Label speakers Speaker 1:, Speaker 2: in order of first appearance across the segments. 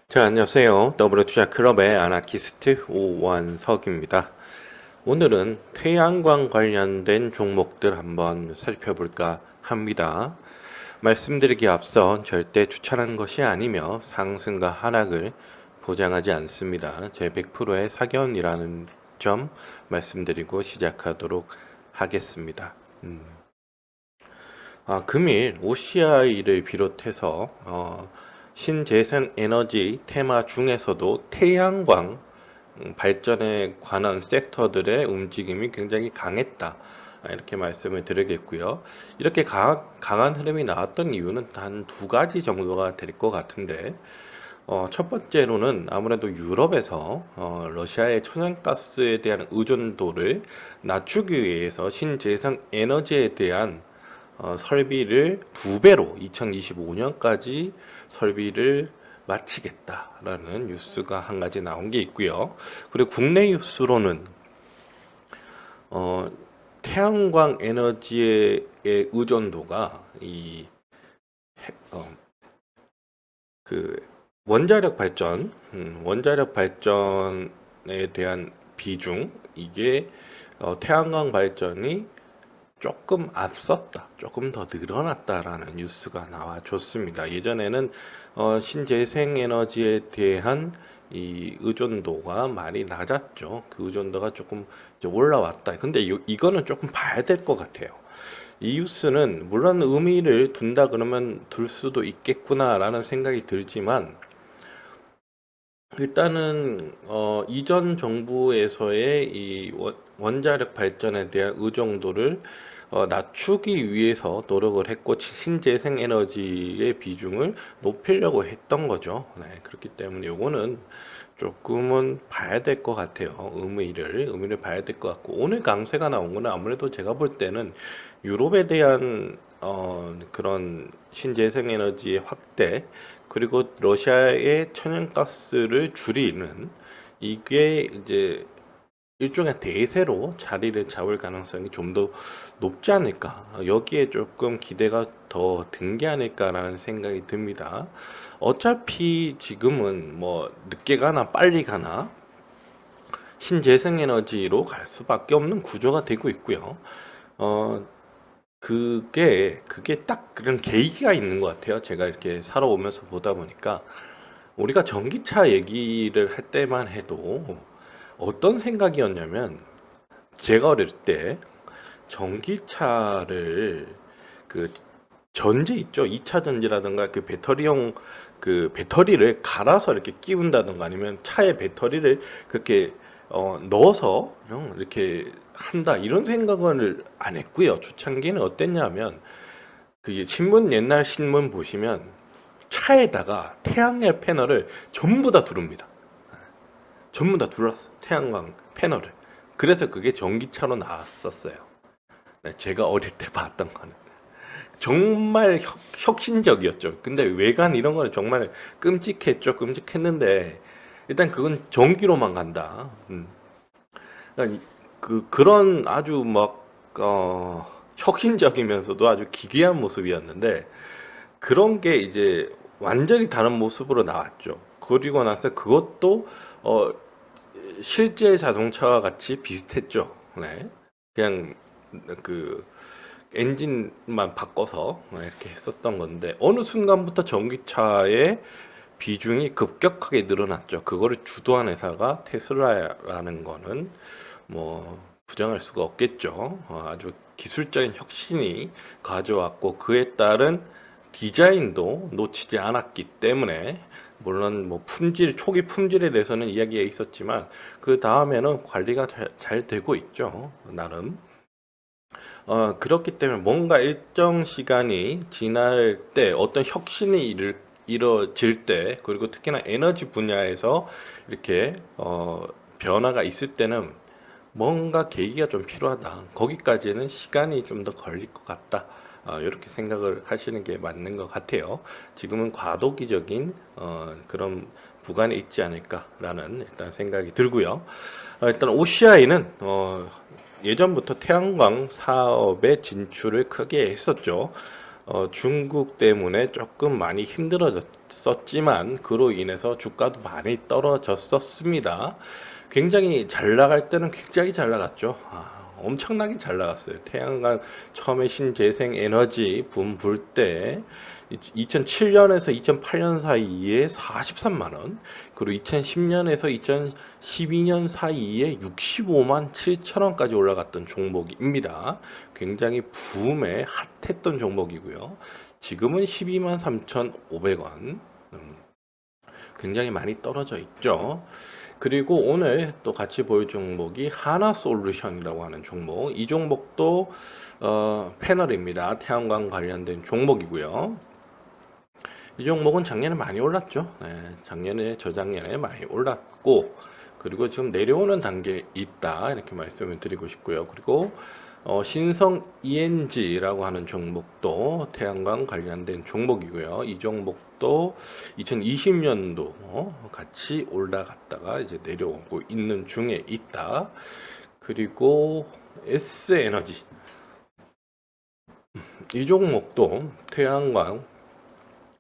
Speaker 1: 자, 안녕하세요. 더블투자클럽의 아나키스트 오원석입니다. 오늘은 태양광 관련된 종목들 한번 살펴볼까 합니다. 말씀드리기 앞서 절대 추천하는 것이 아니며 상승과 하락을 보장하지 않습니다. 제 100%의 사견이라는 점 말씀드리고 시작하도록 하겠습니다. 금일 OCI를 비롯해서 신재생 에너지 테마 중에서도 태양광 발전에 관한 섹터들의 움직임이 굉장히 강했다. 이렇게 말씀을 드리겠고요. 이렇게 강한 흐름이 나왔던 이유는 단 두 가지 정도가 될 것 같은데, 첫 번째로는 아무래도 유럽에서 러시아의 천연가스에 대한 의존도를 낮추기 위해서 신재생 에너지에 대한 설비를 두 배로 2025년까지 설비를 마치겠다라는 뉴스가 한 가지 나온 게 있고요. 그리고 국내 뉴스로는 태양광 에너지의 의존도가 그 원자력 발전에 대한 비중, 이게 태양광 발전이 조금 앞섰다, 조금 더 늘어났다라는 뉴스가 나와줬습니다. 예전에는 신재생에너지에 대한 이 의존도가 많이 낮았죠. 그 의존도가 조금 이제 올라왔다. 근데 이거는 조금 봐야 될 것 같아요. 이 뉴스는 물론 의미를 둔다 그러면 둘 수도 있겠구나라는 생각이 들지만, 일단은 이전 정부에서의 이 원자력 발전에 대한 의존도를 낮추기 위해서 노력을 했고 신재생 에너지의 비중을 높이려고 했던 거죠. 네, 그렇기 때문에 요거는 조금은 봐야 될 것 같아요. 의미를 봐야 될 것 같고, 오늘 강세가 나온 거는 아무래도 제가 볼 때는 유럽에 대한 그런 신재생 에너지의 확대, 그리고 러시아의 천연가스를 줄이는, 이게 이제 일종의 대세로 자리를 잡을 가능성이 좀 더 높지 않을까. 여기에 조금 기대가 더 든 게 아닐까라는 생각이 듭니다. 어차피 지금은 뭐 늦게 가나 빨리 가나 신재생에너지로 갈 수밖에 없는 구조가 되고 있고요. 어, 그게 딱 그런 계기가 있는 것 같아요. 제가 이렇게 살아오면서 보다 보니까 우리가 전기차 얘기를 할 때만 해도 어떤 생각이었냐면, 제가 어릴 때 전기차를 그 전지 있죠. 2차 전지라든가 그 배터리용 그 배터리를 갈아서 이렇게 끼운다든가 아니면 차에 배터리를 그렇게 넣어서 그냥 이렇게 한다, 이런 생각을 안 했고요. 초창기는 어땠냐면, 그 옛날 신문 보시면 차에다가 태양열 패널을 전부 다 두릅니다. 전부 다 둘렀어. 태양광 패널을. 그래서 그게 전기차로 나왔었어요. 네, 제가 어릴 때 봤던 거는. 정말 혁신적이었죠. 근데 외관 이런 거는 정말 끔찍했죠. 끔찍했는데, 일단 그건 전기로만 간다. 그러니까 그런 아주 막, 혁신적이면서도 아주 기괴한 모습이었는데, 그런 게 이제 완전히 다른 모습으로 나왔죠. 그리고 나서 그것도, 실제 자동차와 같이 비슷했죠. 네. 그냥 그 엔진만 바꿔서 이렇게 했었던 건데, 어느 순간부터 전기차의 비중이 급격하게 늘어났죠. 그거를 주도한 회사가 테슬라라는 거는 뭐 부정할 수가 없겠죠. 아주 기술적인 혁신이 가져왔고, 그에 따른 디자인도 놓치지 않았기 때문에, 물론 뭐 초기 품질에 대해서는 이야기가 있었지만 그 다음에는 관리가 잘 되고 있죠, 나름. 그렇기 때문에 뭔가 일정 시간이 지날 때, 어떤 혁신이 이뤄질 때, 그리고 특히나 에너지 분야에서 이렇게 변화가 있을 때는 뭔가 계기가 좀 필요하다. 거기까지는 시간이 좀 더 걸릴 것 같다. 이렇게 생각을 하시는 게 맞는 것 같아요. 지금은 과도기적인 그런 구간에 있지 않을까라는 일단 생각이 들고요. 일단 OCI는 예전부터 태양광 사업에 진출을 크게 했었죠. 중국 때문에 조금 많이 힘들어졌었지만 그로 인해서 주가도 많이 떨어졌었습니다. 굉장히 잘 나갈 때는 굉장히 잘 나갔죠. 엄청나게 잘 나갔어요. 태양광 처음에 신재생 에너지 붐 불 때 2007년에서 2008년 사이에 43만 원, 그리고 2010년에서 2012년 사이에 65만 7천 원까지 올라갔던 종목입니다. 굉장히 붐에 핫했던 종목이고요. 지금은 12만 3,500원. 굉장히 많이 떨어져 있죠. 그리고 오늘 또 같이 볼 종목이 하나솔루션이라고 하는 종목. 이 종목도 패널입니다. 태양광 관련된 종목이고요. 이 종목은 작년에 많이 올랐죠. 네, 작년에 저작년에 많이 올랐고, 그리고 지금 내려오는 단계에 있다 이렇게 말씀을 드리고 싶고요. 그리고 신성 ENG라고 하는 종목도 태양광 관련된 종목이고요. 이 종목도 2020년도 같이 올라갔다가 이제 내려오고 있는 중에 있다. 그리고 S에너지, 이 종목도 태양광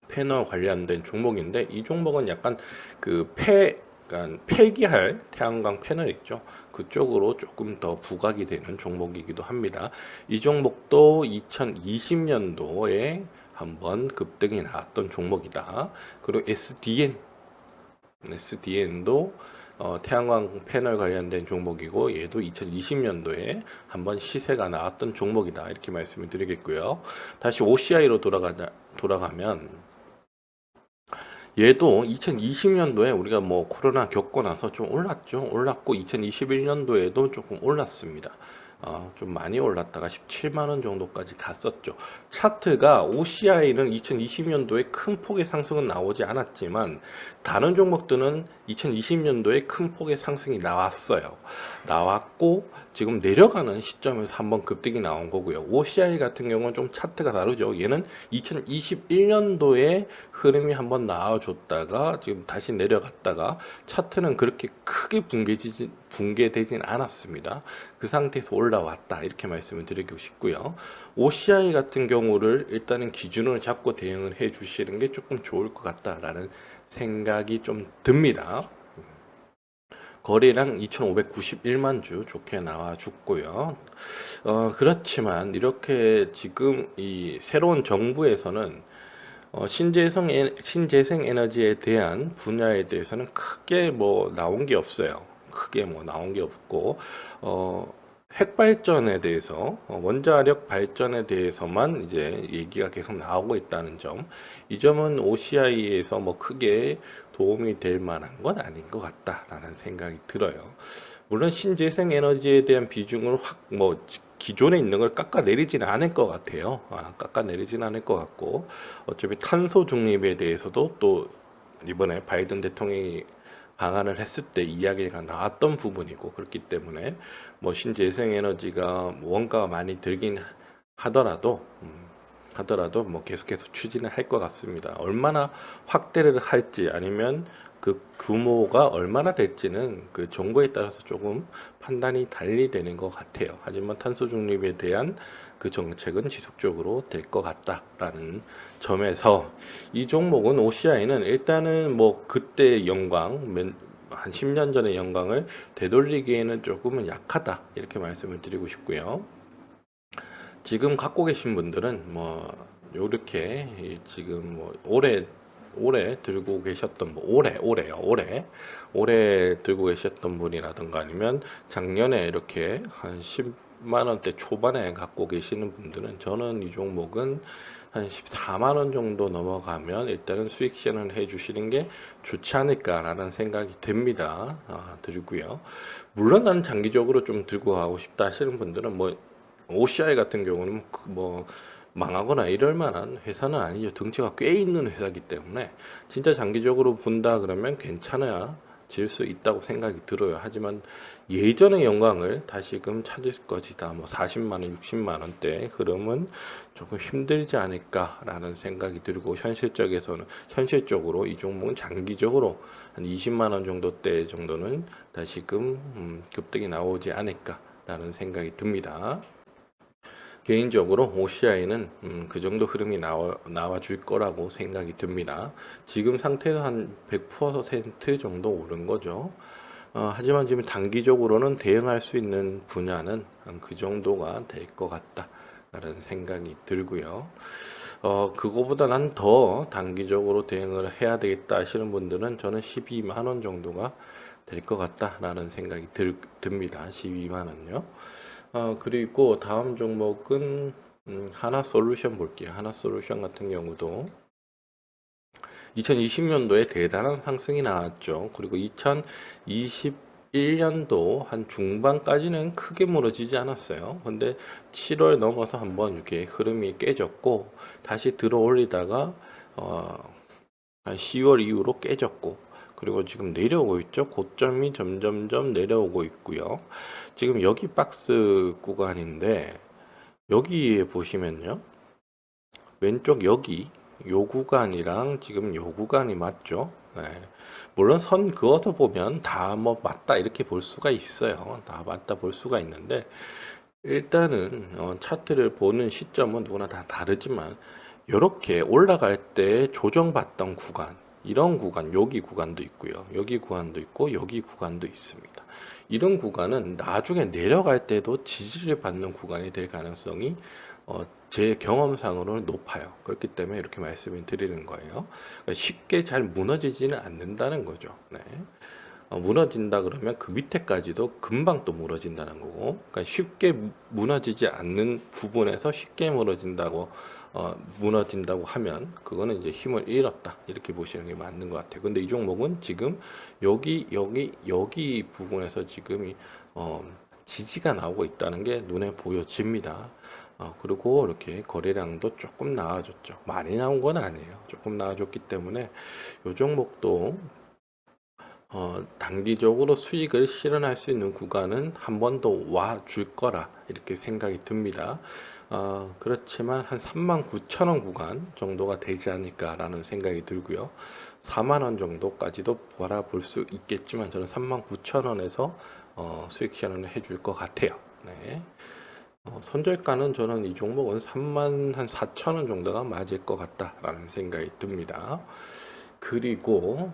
Speaker 1: 패널 관련된 종목인데, 이 종목은 약간 그러니까 폐기할 태양광 패널 있죠. 그쪽으로 조금 더 부각이 되는 종목이기도 합니다. 이 종목도 2020년도에 한번 급등이 나왔던 종목이다. 그리고 SDN도 태양광 패널 관련된 종목이고, 얘도 2020년도에 한번 시세가 나왔던 종목이다 이렇게 말씀을 드리겠고요. 다시 OCI로 돌아가면 얘도 2020년도에 우리가 뭐 코로나 겪고 나서 좀 올랐고 2021년도에도 조금 올랐습니다. 좀 많이 올랐다가 17만 원 정도까지 갔었죠. 차트가 OCI는 2020년도에 큰 폭의 상승은 나오지 않았지만 다른 종목들은 2020년도에 큰 폭의 상승이 나왔고 지금 내려가는 시점에서 한번 급등이 나온 거고요. OCI 같은 경우는 좀 차트가 다르죠. 얘는 2021년도에 흐름이 한번 나와줬다가 지금 다시 내려갔다가 차트는 그렇게 크게 붕괴되진 않았습니다. 그 상태에서 올라왔다 이렇게 말씀을 드리고 싶고요. OCI 같은 경우를 일단은 기준을 잡고 대응을 해 주시는 게 조금 좋을 것 같다라는 생각이 좀 듭니다. 거래량 2,591만 주 좋게 나와 줬고요. 그렇지만 이렇게 지금 이 새로운 정부에서는 신재생 에너지에 대한 분야에 대해서는 크게 뭐 나온 게 없어요. 크게 뭐 나온 게 없고 핵 발전에 대해서 원자력 발전에 대해서만 이제 얘기가 계속 나오고 있다는 점, 이 점은 OCI에서 뭐 크게 도움이 될 만한 건 아닌 것 같다라는 생각이 들어요. 물론 신재생 에너지에 대한 비중을 확 뭐 기존에 있는 걸 깎아내리지는 않을 것 같아요. 깎아내리지는 않을 것 같고, 어차피 탄소 중립에 대해서도 또 이번에 바이든 대통령이 방한을 했을 때 이야기가 나왔던 부분이고, 그렇기 때문에 뭐 신재생 에너지가 원가가 많이 들긴 하더라도 뭐 계속해서 추진을 할 것 같습니다. 얼마나 확대를 할지 아니면 그 규모가 얼마나 될지는 그 정보에 따라서 조금 판단이 달리 되는 것 같아요. 하지만 탄소 중립에 대한 그 정책은 지속적으로 될 것 같다라는 점에서 이 종목은 OCI는 일단은 뭐 그때 영광 한 10년 전의 영광을 되돌리기에는 조금은 약하다 이렇게 말씀을 드리고 싶고요. 지금 갖고 계신 분들은 뭐 이렇게 지금 뭐 올해 들고 계셨던 올해 들고 계셨던 분이라든가 아니면 작년에 이렇게 한 10만 원대 초반에 갖고 계시는 분들은, 저는 이 종목은 한 14만 원 정도 넘어가면 일단은 수익 실현을 해 주시는 게 좋지 않을까라는 생각이 듭니다. 들고요. 물론 나는 장기적으로 좀 들고 가고 싶다 하시는 분들은 뭐 OCI 같은 경우는 뭐 망하거나 이럴 만한 회사는 아니죠. 덩치가 꽤 있는 회사이기 때문에 진짜 장기적으로 본다 그러면 괜찮아질 수 있다고 생각이 들어요. 하지만 예전의 영광을 다시금 찾을 것이다. 뭐 40만 원, 60만 원대 흐름은 조금 힘들지 않을까라는 생각이 들고, 현실적으로 이 종목은 장기적으로 한 20만 원 정도대 정도는 다시금 급등이 나오지 않을까라는 생각이 듭니다. 개인적으로 OCI는 그 정도 흐름이 나와 줄 거라고 생각이 듭니다. 지금 상태에서 한 100% 정도 오른 거죠. 하지만 지금 단기적으로는 대응할 수 있는 분야는 한 그 정도가 될 것 같다라는 생각이 들고요. 그거보다 난 더 단기적으로 대응을 해야 되겠다 하시는 분들은 저는 12만 원 정도가 될 것 같다라는 생각이 듭니다. 12만 원요. 그리고 다음 종목은 하나솔루션 볼게요. 하나솔루션 같은 경우도 2020년도에 대단한 상승이 나왔죠. 그리고 2021년도 한 중반까지는 크게 무너지지 않았어요. 근데 7월 넘어서 한번 이렇게 흐름이 깨졌고 다시 들어 올리다가 한 10월 이후로 깨졌고 그리고 지금 내려오고 있죠. 고점이 점점점 내려오고 있고요. 지금 여기 박스 구간인데 여기에 보시면요. 왼쪽 여기 요 구간이랑 지금 요 구간이 맞죠? 네. 물론 선 그어서 보면 다 뭐 맞다 이렇게 볼 수가 있어요. 다 맞다 볼 수가 있는데 일단은 차트를 보는 시점은 누구나 다 다르지만 이렇게 올라갈 때 조정받던 구간 이런 구간 여기 구간도 있고요. 여기 구간도 있고 여기 구간도 있습니다. 이런 구간은 나중에 내려갈 때도 지지를 받는 구간이 될 가능성이 제 경험상으로는 높아요. 그렇기 때문에 이렇게 말씀을 드리는 거예요. 그러니까 쉽게 잘 무너지지는 않는다는 거죠. 네. 무너진다 그러면 그 밑에까지도 금방 또 무너진다는 거고, 그러니까 쉽게 무너지지 않는 부분에서 쉽게 무너진다고 하면 그거는 이제 힘을 잃었다 이렇게 보시는 게 맞는 것 같아요. 근데 이 종목은 지금 여기 부분에서 지금 지지가 나오고 있다는 게 눈에 보여집니다. 그리고 이렇게 거래량도 조금 나아졌죠. 많이 나온 건 아니에요. 조금 나아졌기 때문에 이 종목도 단기적으로 수익을 실현할 수 있는 구간은 한 번 더 와 줄 거라 이렇게 생각이 듭니다. 그렇지만 한 39,000원 구간 정도가 되지 않을까라는 생각이 들고요. 4만 원 정도까지도 바라볼 수 있겠지만 저는 39,000원에서 수익 실현을 해줄 것 같아요. 네. 선절가는 저는 이 종목은 3만 한 4,000원 정도가 맞을 것 같다라는 생각이 듭니다. 그리고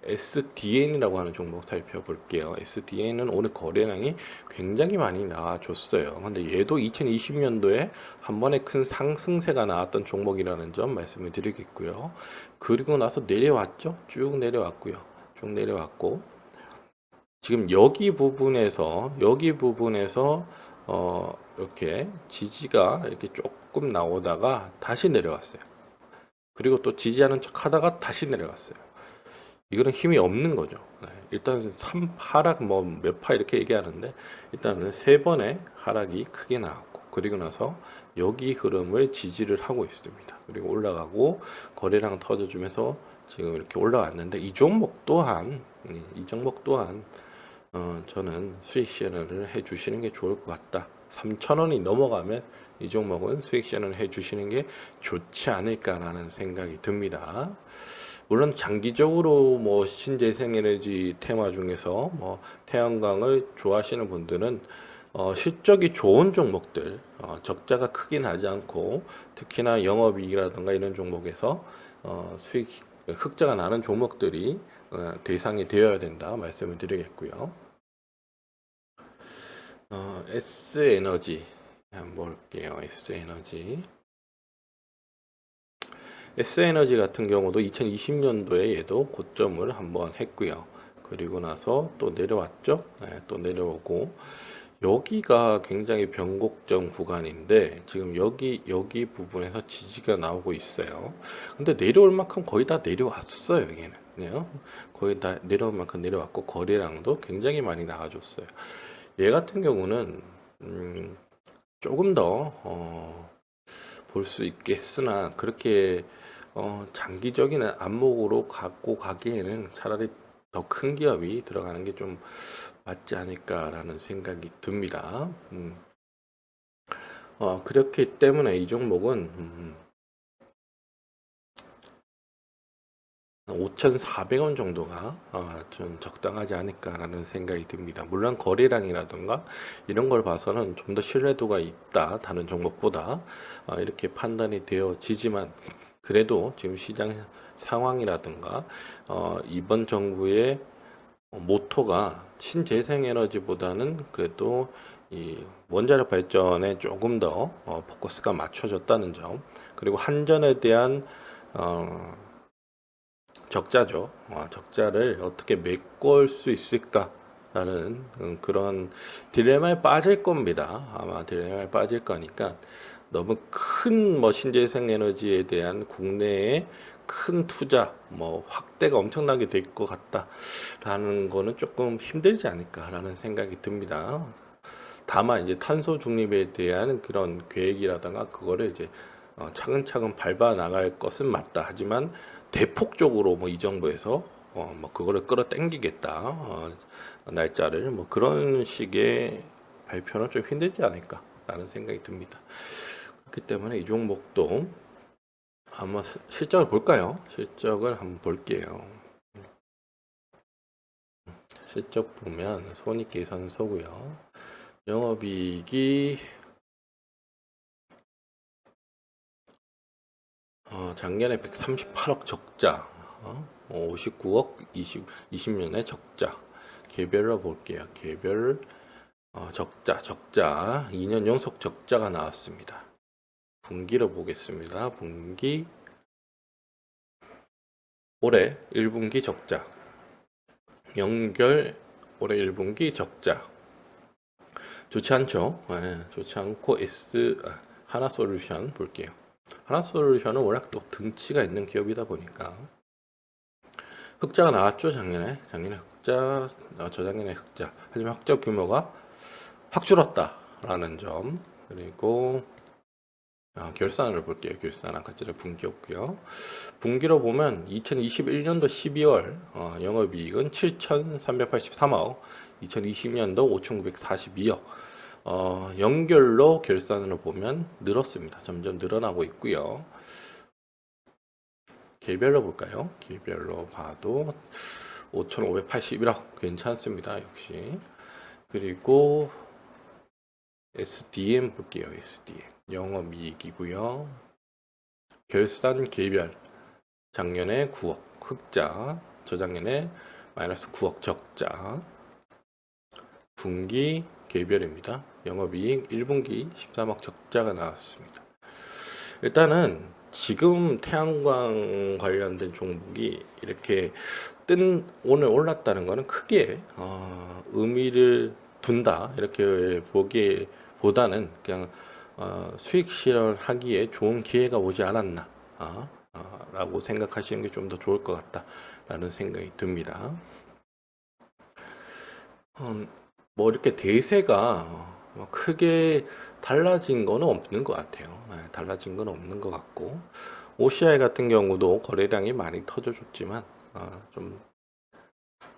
Speaker 1: SDN이라고 하는 종목 살펴볼게요. SDN은 오늘 거래량이 굉장히 많이 나와줬어요. 근데 얘도 2020년도에 한 번에 큰 상승세가 나왔던 종목이라는 점 말씀을 드리겠고요. 그리고 나서 내려왔죠. 쭉 내려왔고요. 쭉 내려왔고 지금 여기 부분에서 이렇게 지지가 이렇게 조금 나오다가 다시 내려왔어요. 그리고 또 지지하는 척 하다가 다시 내려갔어요. 이거는 힘이 없는 거죠. 네, 일단 하락 뭐 몇 파 이렇게 얘기하는데 일단은 세 번의 하락이 크게 나왔고 그리고 나서 여기 흐름을 지지를 하고 있습니다. 그리고 올라가고 거래량 터져주면서 지금 이렇게 올라왔는데 이 종목 또한 저는 수익 실현을 해 주시는 게 좋을 것 같다. 3,000원이 넘어가면 이 종목은 수익 실현을 해 주시는 게 좋지 않을까라는 생각이 듭니다. 물론 장기적으로 뭐 신재생에너지 테마 중에서 뭐 태양광을 좋아하시는 분들은 실적이 좋은 종목들, 적자가 크게 나지 않고 특히나 영업이익이라든가 이런 종목에서 수익 흑자가 나는 종목들이 대상이 되어야 된다 말씀을 드리겠고요. S에너지 한번 볼게요. S에너지 같은 경우도 2020년도에 얘도 고점을 한번 했고요. 그리고 나서 또 내려왔죠. 네, 또 내려오고 여기가 굉장히 변곡점 구간인데 지금 여기 부분에서 지지가 나오고 있어요. 근데 내려올 만큼 거의 다 내려왔어요. 얘는 거의 다 내려올 만큼 내려왔고 거래량도 굉장히 많이 나와줬어요. 얘 같은 경우는 조금 더 볼 수 있겠으나 그렇게 장기적인 안목으로 갖고 가기에는 차라리 더 큰 기업이 들어가는 게 좀 맞지 않을까라는 생각이 듭니다. 그렇기 때문에 이 종목은 5,400원 정도가 좀 적당하지 않을까라는 생각이 듭니다. 물론 거래량이라든가 이런 걸 봐서는 좀 더 신뢰도가 있다, 다른 종목보다 이렇게 판단이 되어지지만 그래도 지금 시장 상황이라든가 이번 정부의 모토가 신재생에너지보다는 그래도 이 원자력 발전에 조금 더 포커스가 맞춰졌다는 점, 그리고 한전에 대한 적자죠. 적자를 어떻게 메꿀 수 있을까라는 그런 딜레마에 빠질 겁니다. 아마 딜레마에 빠질 거니까 너무 큰 신재생 에너지에 대한 국내의 큰 투자, 확대가 엄청나게 될 것 같다라는 거는 조금 힘들지 않을까라는 생각이 듭니다. 다만 이제 탄소 중립에 대한 그런 계획이라든가 그거를 이제 차근차근 밟아 나갈 것은 맞다. 하지만 대폭적으로 이 정부에서 그거를 끌어당기겠다 날짜를 그런 식의 발표는 좀 힘들지 않을까라는 생각이 듭니다. 그렇기 때문에 이 종목도 한번 실적을 볼까요? 실적을 한번 볼게요. 실적 보면 손익계산서고요. 영업이익이 작년에 138억 적자, 59억 20년에 적자. 개별로 볼게요. 개별 적자 2년 연속 적자가 나왔습니다. 분기로 보겠습니다. 분기 올해 1분기 적자, 연결 올해 1분기 적자. 좋지 않죠? 좋지 않고 하나솔루션 볼게요. 하나솔루션은 워낙 또 등치가 있는 기업이다 보니까 흑자가 나왔죠. 작년에 흑자, 저작년에 흑자. 하지만 흑자 규모가 확 줄었다라는 점. 그리고 결산을 볼게요. 결산 아까 전에 분기였고요. 분기로 보면 2021년도 12월 영업이익은 7,383억, 2020년도 5,942억. 연결로 결산으로 보면 늘었습니다. 점점 늘어나고 있고요. 개별로 볼까요? 개별로 봐도 5,581억 괜찮습니다. 역시. 그리고 SDM 볼게요. SDM 영업이익이고요. 결산 개별 작년에 9억 흑자, 저작년에 마이너스 9억 적자. 분기 개별입니다. 영업이익 1분기 13억 적자가 나왔습니다. 일단은 지금 태양광 관련된 종목이 이렇게 오늘 올랐다는 것은 크게 의미를 둔다 이렇게 보기보다는 그냥 수익 실현하기에 좋은 기회가 오지 않았나 라고 생각하시는 게 좀 더 좋을 것 같다라는 생각이 듭니다. 이렇게 대세가 크게 달라진 거는 없는 것 같아요. 달라진 건 없는 것 같고, OCI 같은 경우도 거래량이 많이 터져줬지만 좀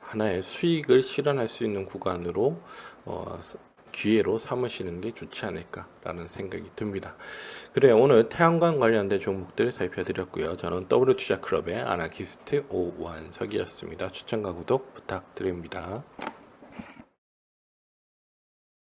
Speaker 1: 하나의 수익을 실현할 수 있는 구간으로 기회로 삼으시는 게 좋지 않을까라는 생각이 듭니다. 그래, 오늘 태양광 관련된 종목들을 살펴드렸고요. 저는 W투자클럽의 아나키스트 오완석이었습니다. 추천과 구독 부탁드립니다.